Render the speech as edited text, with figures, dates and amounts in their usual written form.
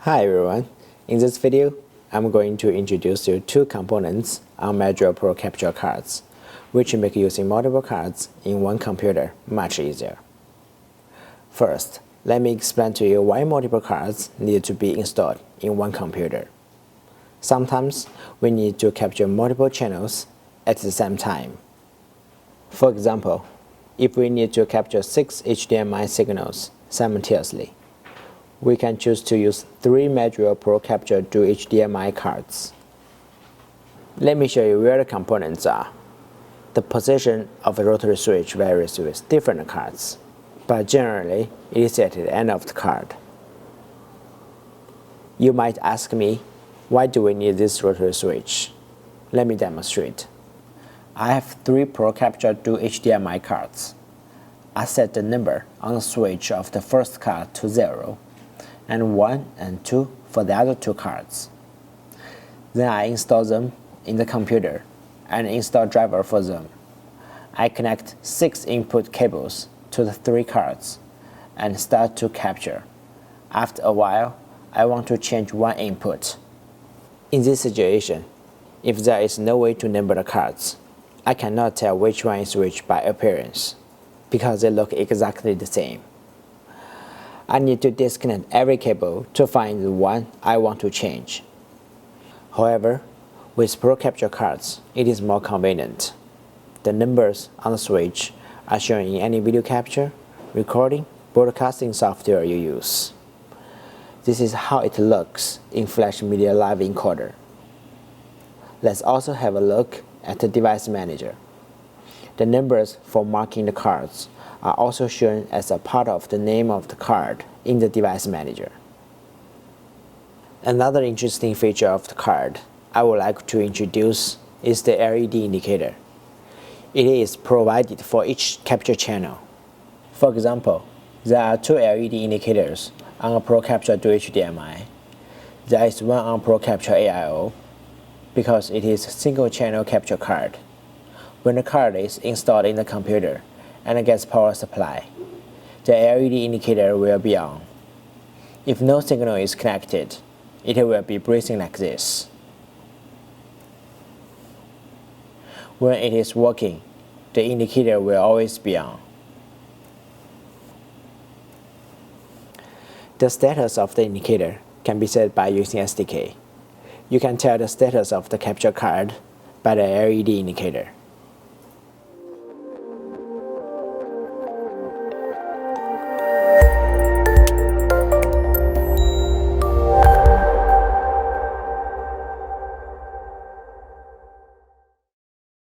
Hi everyone, in this video I'm going to introduce you two components on Magewell Pro capture cards, which make using multiple cards in one computer much easier. First, let me explain to you why multiple cards need to be installed in one computer. Sometimes we need to capture multiple channels at the same time. For example, if we need to capture 6 HDMI signals simultaneously, we can choose to use 3 Magewell Pro Capture Dual HDMI cards. Let me show you where the components are. The position of the rotary switch varies with different cards, but generally it is at the end of the card. You might ask me, why do we need this rotary switch? Let me demonstrate. I have 3 Pro Capture Dual HDMI cards. I set the number on the switch of the first card to 0, and 1 and 2 for the other 2 cards. Then I install them in the computer and install driver for them. I connect 6 input cables to the 3 cards and start to capture. After a while, I want to change one input. In this situation, if there is no way to number the cards, I cannot tell which one is which by appearance, because they look exactly the same. I need to disconnect every cable to find the one I want to change. However, with Pro Capture cards, it is more convenient. The numbers on the switch are shown in any video capture, recording, broadcasting software you use. This is how it looks in Flash Media Live Encoder. Let's also have a look at the device manager. The numbers for marking the cards are also shown as a part of the name of the card in the device manager. Another interesting feature of the card I would like to introduce is the LED indicator. It is provided for each capture channel. For example, there are 2 LED indicators on a Pro Capture Dual HDMI. There is one on Pro Capture AIO because it is a single channel capture card. When the card is installed in the computer and gets power supply, the LED indicator will be on. If no signal is connected, it will be breathing like this. When it is working, the indicator will always be on. The status of the indicator can be set by using SDK. You can tell the status of the capture card by the LED indicator.